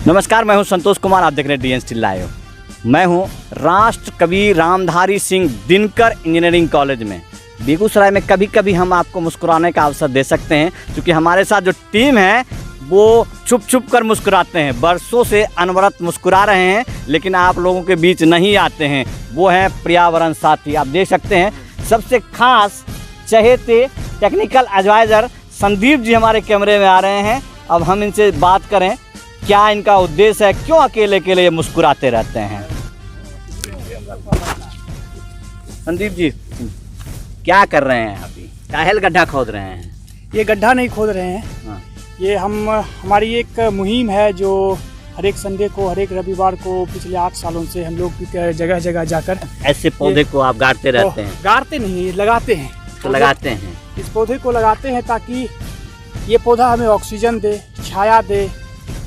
नमस्कार, मैं हूं संतोष कुमार, आप देख रहे हैं डीएन स्टिल लाइव। मैं हूं राष्ट्र कवि रामधारी सिंह दिनकर इंजीनियरिंग कॉलेज में बेगूसराय में। कभी कभी हम आपको मुस्कुराने का अवसर दे सकते हैं, क्योंकि हमारे साथ जो टीम है वो छुप छुप कर मुस्कुराते हैं। बरसों से अनवरत मुस्कुरा रहे हैं, लेकिन आप लोगों के बीच नहीं आते हैं। वो हैं पर्यावरण साथी। आप देख सकते हैं सबसे खास चहेते टेक्निकल एडवाइज़र संदीप जी हमारे कैमरे में आ रहे हैं। अब हम इनसे बात करें, क्या इनका उद्देश्य है, क्यों अकेले अकेले ये मुस्कुराते रहते हैं। संदीप जी, क्या कर रहे हैं अभी? काहेल गड्ढा खोद रहे हैं? ये गड्ढा नहीं खोद रहे हैं। हाँ। ये हमारी एक मुहिम है जो हर एक संडे को, हर एक रविवार को पिछले 8 सालों से हम लोग जगह जगह जाकर ऐसे पौधे को आप गाड़ते रहते हैं? गाड़ते नहीं, लगाते हैं। तो लगाते हैं। इस पौधे को लगाते हैं ताकि ये पौधा हमें ऑक्सीजन दे, छाया दे,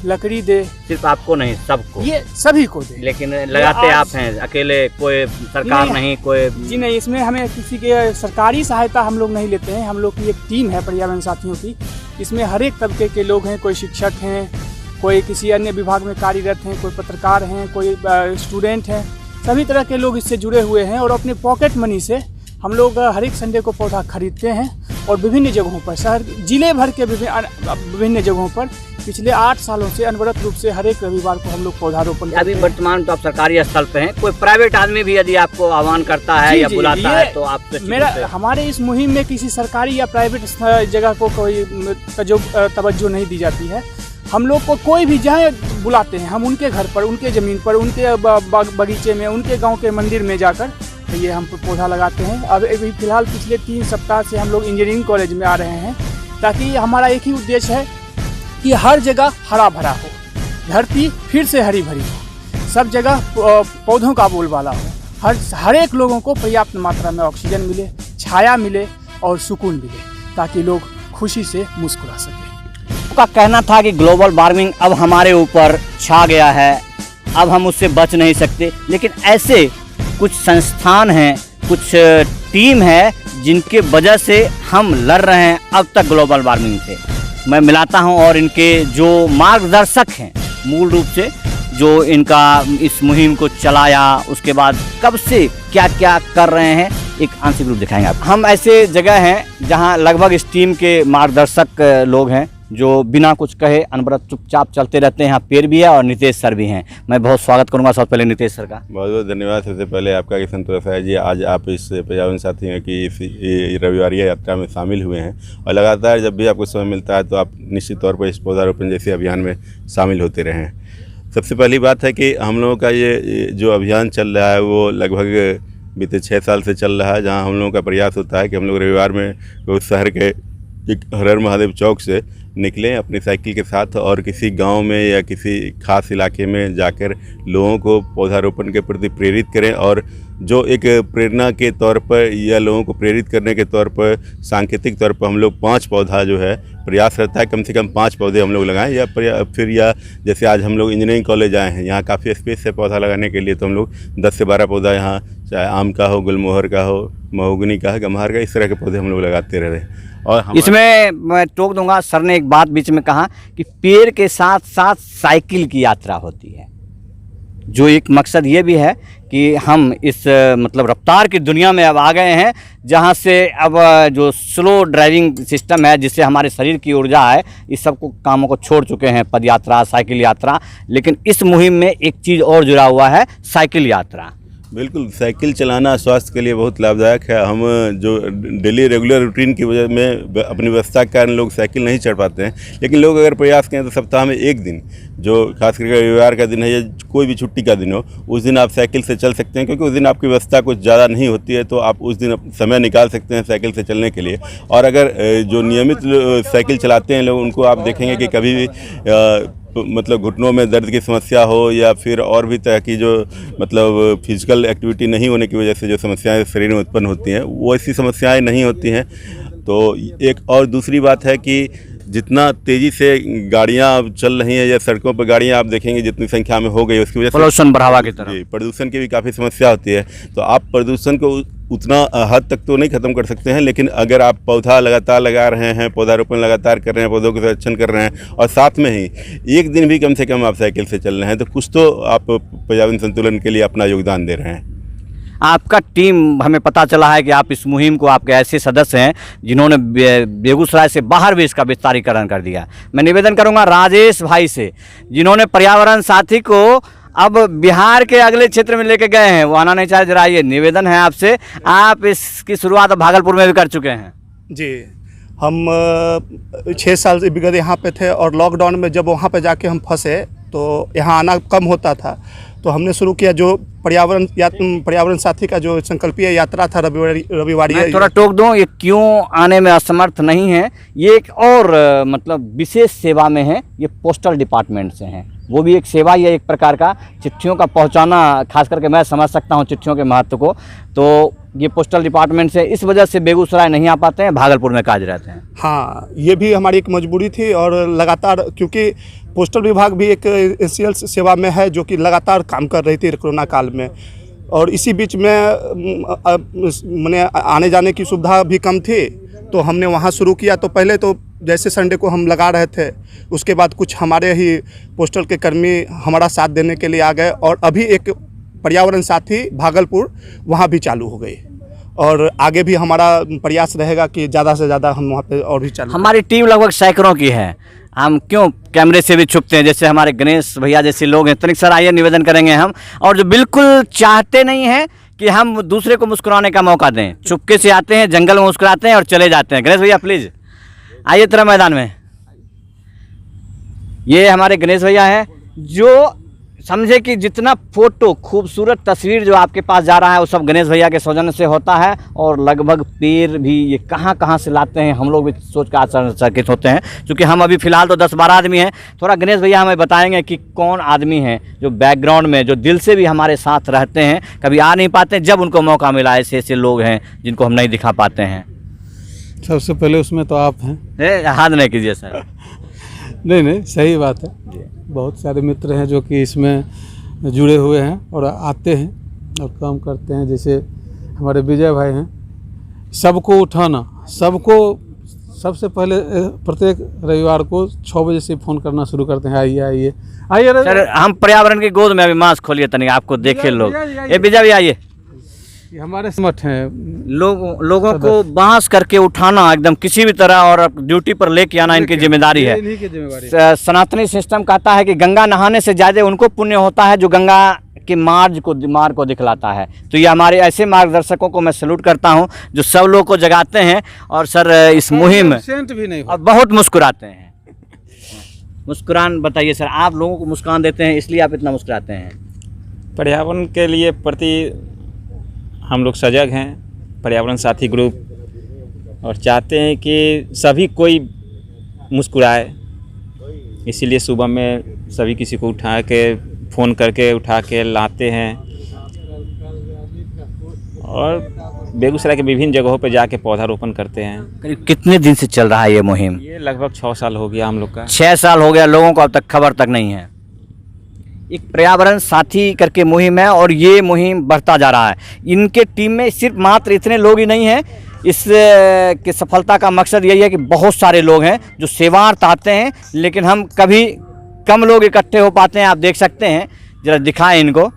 लकड़ी दे। सिर्फ आपको नहीं, सबको? ये सभी को दे। लेकिन लगाते आप हैं अकेले? कोई सरकार नहीं कोई? जी नहीं, इसमें हमें किसी के सरकारी सहायता हम लोग नहीं लेते हैं। हम लोग की एक टीम है पर्यावरण साथियों की। इसमें हर एक तबके के लोग हैं। कोई शिक्षक हैं, कोई किसी अन्य विभाग में कार्यरत हैं, कोई पत्रकार हैं, कोई स्टूडेंट हैं। सभी तरह के लोग इससे जुड़े हुए हैं और अपने पॉकेट मनी से हम लोग हर एक संडे को पौधा खरीदते हैं और विभिन्न जगहों पर, शहर जिले भर के विभिन्न जगहों पर पिछले 8 सालों से अनवरत रूप से हर एक रविवार को हम लोग पौधारोपण करते हैं। अभी वर्तमान तो आप सरकारी स्थल पे हैं। कोई प्राइवेट आदमी भी यदि आपको आह्वान करता है या बुलाता है तो आप? हमारे इस मुहिम में किसी सरकारी या प्राइवेट जगह को कोई तवज्जो नहीं दी जाती है। हम लोग को कोई भी जहाँ बुलाते हैं, हम उनके घर पर, उनके ज़मीन पर, उनके बगीचे में, उनके गाँव के मंदिर में जाकर ये हम पौधा लगाते हैं। अब अभी फिलहाल पिछले 3 सप्ताह से हम लोग इंजीनियरिंग कॉलेज में आ रहे हैं, ताकि हमारा एक ही उद्देश्य है कि हर जगह हरा भरा हो, धरती फिर से हरी भरी हो, सब जगह पौधों का बोलबाला हो, हर एक लोगों को पर्याप्त मात्रा में ऑक्सीजन मिले, छाया मिले और सुकून मिले, ताकि लोग खुशी से मुस्कुरा सकें। उनका कहना था कि ग्लोबल वार्मिंग अब हमारे ऊपर छा गया है, अब हम उससे बच नहीं सकते। लेकिन ऐसे कुछ संस्थान हैं, कुछ टीम है जिनके वजह से हम लड़ रहे हैं अब तक ग्लोबल वार्मिंग से। मैं मिलाता हूं और इनके जो मार्गदर्शक हैं, मूल रूप से जो इनका इस मुहिम को चलाया, उसके बाद कब से क्या क्या कर रहे हैं, एक आंशिक रूप दिखाएंगे आप। हम ऐसे जगह हैं जहां लगभग इस टीम के मार्गदर्शक लोग हैं जो बिना कुछ कहे अनवरत चुपचाप चलते रहते हैं। यहाँ पेड़ भी है और नितेश सर भी हैं। मैं बहुत स्वागत करूंगा सबसे पहले नितेश सर का। बहुत बहुत धन्यवाद। सबसे पहले आपका कि संतोष है जी, आज आप इस पर्यावरण साथियों की इस रविवारीय यात्रा में शामिल हुए हैं और लगातार जब भी आपको समय मिलता है तो आप निश्चित तौर पर इस पौधारोपण जैसे अभियान में शामिल होते रहें। सबसे पहली बात है कि हम लोगों का ये जो अभियान चल रहा है वो लगभग बीते 6 साल से चल रहा है, जहाँ हम लोगों का प्रयास होता है कि हम लोग रविवार में उस शहर के हर हर महादेव चौक से निकलें अपनी साइकिल के साथ और किसी गांव में या किसी खास इलाके में जाकर लोगों को पौधारोपण के प्रति प्रेरित करें। और जो एक प्रेरणा के तौर पर या लोगों को प्रेरित करने के तौर पर सांकेतिक तौर पर हम लोग 5 पौधा जो है प्रयास रहता है कम से कम 5 पौधे हम लोग लगाएं। या जैसे आज हम लोग इंजीनियरिंग कॉलेज आए हैं, यहाँ काफ़ी स्पेस है पौधा लगाने के लिए, तो हम लोग 10 से 12 पौधा यहाँ, चाहे आम का हो, गुलमोहर का हो, महोगनी का है, गम्हार का, इस तरह के पौधे हम लोग लगाते रह रहे हैं। और इसमें मैं टोक दूंगा, सर ने एक बात बीच में कहा कि पेड़ के साथ साथ साइकिल की यात्रा होती है, जो एक मकसद ये भी है कि हम इस मतलब रफ्तार की दुनिया में अब आ गए हैं, जहाँ से अब जो स्लो ड्राइविंग सिस्टम है, जिससे हमारे शरीर की ऊर्जा है, इस सब को कामों को छोड़ चुके हैं, पद यात्रा, साइकिल यात्रा। लेकिन इस मुहिम में एक चीज़ और जुड़ा हुआ है, साइकिल यात्रा। बिल्कुल, साइकिल चलाना स्वास्थ्य के लिए बहुत लाभदायक है। हम जो डेली रेगुलर रूटीन की वजह में अपनी व्यवस्था के कारण लोग साइकिल नहीं चढ़ पाते हैं, लेकिन लोग अगर प्रयास करें तो सप्ताह में एक दिन, जो खास करके रविवार का दिन है या कोई भी छुट्टी का दिन हो, उस दिन आप साइकिल से चल सकते हैं, क्योंकि उस दिन आपकी व्यवस्था कुछ ज़्यादा नहीं होती है, तो आप उस दिन समय निकाल सकते हैं साइकिल से चलने के लिए। और अगर जो नियमित साइकिल चलाते हैं लोग, उनको आप देखेंगे कि कभी भी मतलब घुटनों में दर्द की समस्या हो या फिर और भी तरह की जो मतलब फिजिकल एक्टिविटी नहीं होने की वजह से जो समस्याएं शरीर में उत्पन्न होती हैं, वो ऐसी समस्याएं नहीं होती हैं। तो एक और दूसरी बात है कि जितना तेज़ी से गाड़ियाँ चल रही हैं या सड़कों पर गाड़ियाँ आप देखेंगे जितनी संख्या में हो गई, उसकी वजह से प्रदूषण बढ़ावा की तरफ, प्रदूषण की भी काफ़ी समस्या होती है। तो आप प्रदूषण को उतना हद तक तो नहीं ख़त्म कर सकते हैं, लेकिन अगर आप पौधा लगातार लगा रहे हैं, पौधारोपण लगातार कर रहे हैं, पौधों के संरक्षण कर रहे हैं और साथ में ही एक दिन भी कम से कम आप साइकिल से चल रहे हैं, तो कुछ तो आप पर्यावरण संतुलन के लिए अपना योगदान दे रहे हैं। आपका टीम, हमें पता चला है कि आप इस मुहिम को, आपके ऐसे सदस्य हैं जिन्होंने बेगूसराय से बाहर भी इसका विस्तारीकरण कर दिया। मैं निवेदन करूंगा राजेश भाई से, जिन्होंने पर्यावरण साथी को अब बिहार के अगले क्षेत्र में लेके गए हैं, वो आना नहीं चाहे। जरा ये निवेदन है आपसे, आप इसकी शुरुआत भागलपुर में भी कर चुके हैं। जी, हम 6 साल से विगत यहाँ पे थे और लॉकडाउन में जब वहाँ पे जाके हम फंसे तो यहाँ आना कम होता था, तो हमने शुरू किया जो पर्यावरण साथी का जो संकल्पीय यात्रा था रविवार। थोड़ा टोक दूं, ये क्यों आने में असमर्थ नहीं है, ये एक और मतलब विशेष सेवा में है, ये पोस्टल डिपार्टमेंट से हैं। वो भी एक सेवा ही है एक प्रकार का, चिट्ठियों का पहुंचाना, खास करके मैं समझ सकता हूं चिट्ठियों के महत्व को। तो ये पोस्टल डिपार्टमेंट से इस वजह से बेगूसराय नहीं आ पाते हैं, भागलपुर में काज रहते हैं। हाँ, ये भी हमारी एक मजबूरी थी और लगातार, क्योंकि पोस्टल विभाग भी एक एसेंशियल सेवा में है जो कि लगातार काम कर रही थी कोरोना काल में, और इसी बीच में मैंने आने जाने की सुविधा भी कम थी, तो हमने वहाँ शुरू किया। तो पहले तो जैसे संडे को हम लगा रहे थे, उसके बाद कुछ हमारे ही पोस्टल के कर्मी हमारा साथ देने के लिए आ गए, और अभी एक पर्यावरण साथी भागलपुर वहाँ भी चालू हो गई, और आगे भी हमारा प्रयास रहेगा कि ज़्यादा से ज़्यादा हम वहाँ पे और भी चालू। हमारी टीम लगभग सैकड़ों की है, हम क्यों कैमरे से भी छुपते हैं, जैसे हमारे गणेश भैया जैसे लोग हैं। तनिक सर आइए, निवेदन करेंगे हम, और जो बिल्कुल चाहते नहीं हैं कि हम दूसरे को मुस्कुराने का मौका दें, चुपके से आते हैं, जंगल में मुस्कुराते हैं और चले जाते हैं। गणेश भैया प्लीज़ आइए तरह मैदान में। ये हमारे गणेश भैया हैं जो समझे कि जितना फोटो, खूबसूरत तस्वीर जो आपके पास जा रहा है वो सब गणेश भैया के सौजन्य से होता है। और लगभग पेड़ भी ये कहाँ कहाँ से लाते हैं, हम लोग भी सोच कर आश्चर्यचकित होते हैं, क्योंकि हम अभी फ़िलहाल तो 10-12 आदमी हैं। थोड़ा गणेश भैया हमें बताएंगे कि कौन आदमी हैं जो बैकग्राउंड में, जो दिल से भी हमारे साथ रहते हैं, कभी आ नहीं पाते, जब उनको मौका मिला। ऐसे ऐसे लोग हैं जिनको हम नहीं दिखा पाते हैं। सबसे पहले उसमें तो आप हैं। हाथ नहीं कीजिए सर। नहीं, सही बात है। बहुत सारे मित्र हैं जो कि इसमें जुड़े हुए हैं और आते हैं और काम करते हैं। जैसे हमारे विजय भाई हैं, सबको उठाना, सबको सबसे पहले प्रत्येक रविवार को 6 बजे से फ़ोन करना शुरू करते हैं, आइए आइए आइए। सर हम पर्यावरण की गोद में अभी मास्क खोलिए तनिक, आपको देखे लोग। ये विजय भी आइए। ये हमारे समर्थ हैं, लोगों को बांस करके उठाना एकदम किसी भी तरह और ड्यूटी पर लेके आना इनकी जिम्मेदारी है। इन्हीं की जिम्मेदारी। सनातनी सिस्टम कहता है कि गंगा नहाने से ज़्यादा उनको पुण्य होता है जो गंगा के मार्ग को दिखलाता है। तो ये हमारे ऐसे मार्गदर्शकों को मैं सैल्यूट करता हूं जो सब लोग को जगाते हैं। और सर इस मुहिम भी नहीं और बहुत मुस्कुराते हैं। मुस्कुरान बताइए सर, आप लोगों को मुस्कान देते हैं इसलिए आप इतना मुस्कुराते हैं। पर्यावरण के लिए प्रति हम लोग सजग हैं, पर्यावरण साथी ग्रुप, और चाहते हैं कि सभी कोई मुस्कुराए। इसीलिए सुबह में सभी किसी को उठा के, फ़ोन करके उठा के लाते हैं, और बेगूसराय के विभिन्न जगहों पर जाके पौधारोपण करते हैं। करीब कितने दिन से चल रहा है ये मुहिम? ये लगभग 6 साल हो गया हम लोग का। 6 साल हो गया, लोगों को अब तक खबर तक नहीं है। एक पर्यावरण साथी करके मुहिम है और ये मुहिम बढ़ता जा रहा है। इनके टीम में सिर्फ मात्र इतने लोग ही नहीं हैं, इस की सफलता का मकसद यही है कि बहुत सारे लोग हैं जो सेवार्थ आते हैं, लेकिन हम कभी कम लोग इकट्ठे हो पाते हैं। आप देख सकते हैं, जरा दिखाएं इनको।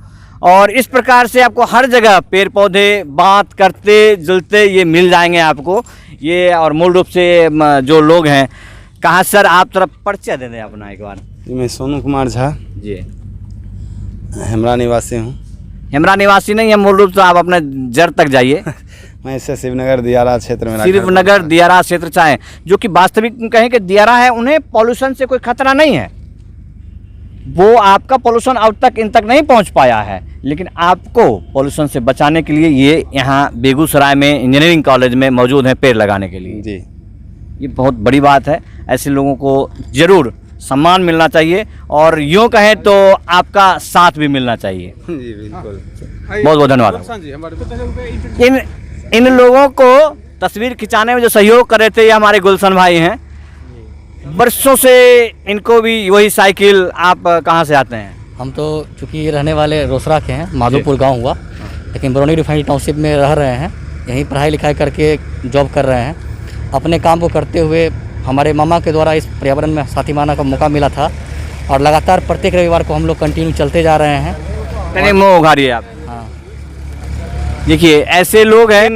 और इस प्रकार से आपको हर जगह पेड़ पौधे बात करते जुलते ये मिल जाएंगे आपको ये। और मूल रूप से जो लोग हैं, कहाँ सर आप थोड़ा परिचय दे दें अपना एक बार। मैं सोनू कुमार झा जी, हेमरा निवासी हूँ। हेमरा निवासी नहीं है, मूल रूप से आप अपने जड़ तक जाइए। मैं इसे शिवनगर दियारा क्षेत्र में, शिवनगर दियारा क्षेत्र चाहें, जो कि वास्तविक कहें कि दियारा है, उन्हें पॉल्यूशन से कोई खतरा नहीं है। वो आपका पॉल्यूशन अब तक इन तक नहीं पहुंच पाया है, लेकिन आपको पॉल्यूशन से बचाने के लिए ये यहाँ बेगूसराय में इंजीनियरिंग कॉलेज में मौजूद हैं पेड़ लगाने के लिए। जी, ये बहुत बड़ी बात है। ऐसे लोगों को ज़रूर सम्मान मिलना चाहिए और यूँ कहें तो आपका साथ भी मिलना चाहिए। जी बिल्कुल। बहुत बहुत धन्यवाद। इन लोगों को तस्वीर खिंचाने में जो सहयोग कर रहे थे ये हमारे गुलशन भाई हैं। बरसों से इनको भी वही साइकिल। आप कहाँ से आते हैं? हम तो चूँकि रहने वाले रोसड़ा के हैं, माधोपुर गांव हुआ, लेकिन बरौनी रिफाइनरी टाउनशिप में रह रहे हैं। यहीं पढ़ाई लिखाई करके जॉब कर रहे हैं। अपने काम को करते हुए हमारे मामा के द्वारा इस पर्यावरण में साथी माना का मौका मिला था और लगातार प्रत्येक रविवार को हम लोग कंटिन्यू चलते जा रहे हैं। पहले मुँह उघारिए आप। हाँ, देखिए ऐसे लोग हैं,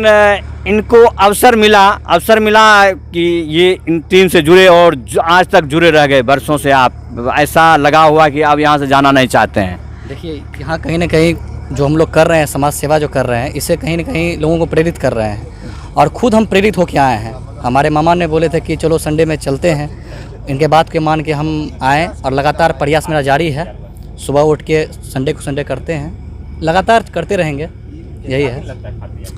इनको अवसर मिला कि ये इन टीम से जुड़े और आज तक जुड़े रह गए वर्षों से। आप ऐसा लगा हुआ कि आप यहाँ से जाना नहीं चाहते हैं। देखिए यहाँ कहीं ना कहीं जो हम लोग कर रहे हैं, समाज सेवा जो कर रहे हैं, इससे कहीं ना कहीं लोगों को प्रेरित कर रहे हैं और खुद हम प्रेरित होकर आए हैं। हमारे मामा ने बोले थे कि चलो संडे में चलते हैं, इनके बात के मान के हम आए और लगातार प्रयास मेरा जारी है। सुबह उठ के संडे को संडे करते हैं, लगातार करते रहेंगे, यही है।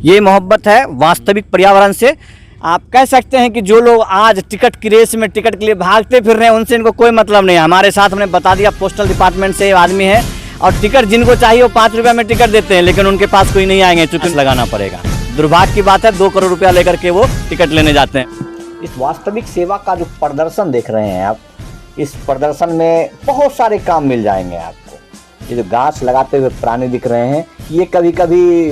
ये मोहब्बत है वास्तविक पर्यावरण से। आप कह सकते हैं कि जो लोग आज टिकट की रेस में टिकट के लिए भागते फिर रहे हैं, उनसे इनको कोई मतलब नहीं है। हमारे साथ हमने बता दिया, पोस्टल डिपार्टमेंट से आदमी है और टिकट जिनको चाहिए वो 5 रुपये में टिकट देते हैं, लेकिन उनके पास कोई नहीं आएंगे, चूंकि लगाना पड़ेगा। दुर्भाग्य की बात है, 2 करोड़ रुपया लेकर के वो टिकट लेने जाते हैं। इस वास्तविक सेवा का जो प्रदर्शन देख रहे हैं आप, इस प्रदर्शन में बहुत सारे काम मिल जाएंगे आपको। ये जो गाछ लगाते हुए प्राणी दिख रहे हैं, ये कभी कभी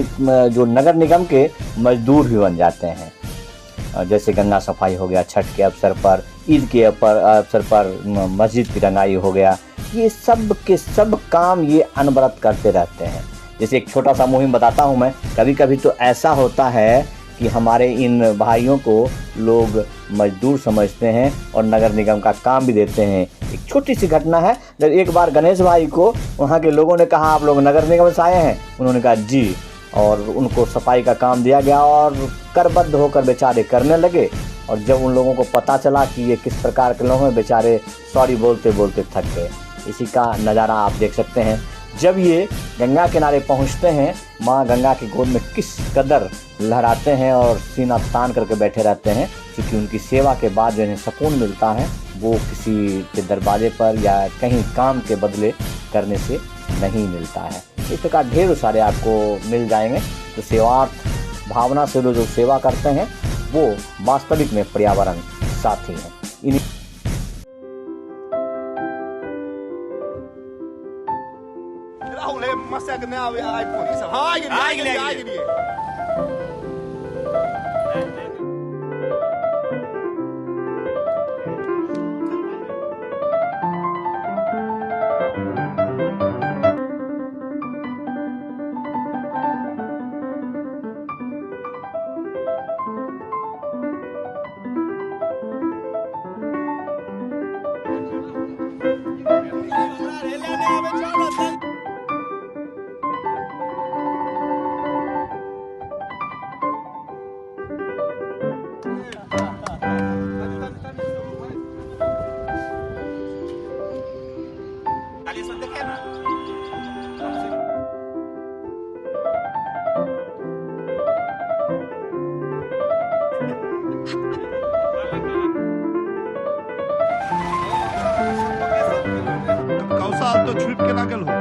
जो नगर निगम के मजदूर भी बन जाते हैं। जैसे गंगा सफाई हो गया, छठ के अवसर पर, ईद के अवसर पर मस्जिद की रंगाई हो गया, ये सब के सब काम ये अनवरत करते रहते हैं। जैसे एक छोटा सा मुहिम बताता हूँ मैं। कभी कभी तो ऐसा होता है कि हमारे इन भाइयों को लोग मजदूर समझते हैं और नगर निगम का काम भी देते हैं। एक छोटी सी घटना है, जब एक बार गणेश भाई को वहाँ के लोगों ने कहा आप लोग नगर निगम से आए हैं, उन्होंने कहा जी, और उनको सफाई का काम दिया गया और करबद्ध होकर बेचारे करने लगे। और जब उन लोगों को पता चला कि ये किस प्रकार के लोग हैं, बेचारे सॉरी बोलते बोलते थक गए। इसी का नज़ारा आप देख सकते हैं। जब ये गंगा किनारे पहुंचते हैं, माँ गंगा की गोद में किस कदर लहराते हैं और सीना तान करके बैठे रहते हैं, क्योंकि उनकी सेवा के बाद जो इन्हें सुकून मिलता है वो किसी के दरवाजे पर या कहीं काम के बदले करने से नहीं मिलता है। इस प्रकार ढेर सारे आपको मिल जाएंगे। तो सेवार्थ भावना से जो सेवा करते हैं वो वास्तविक में पर्यावरण साथी हैं। कौशल तो छुप के ना गेल हो।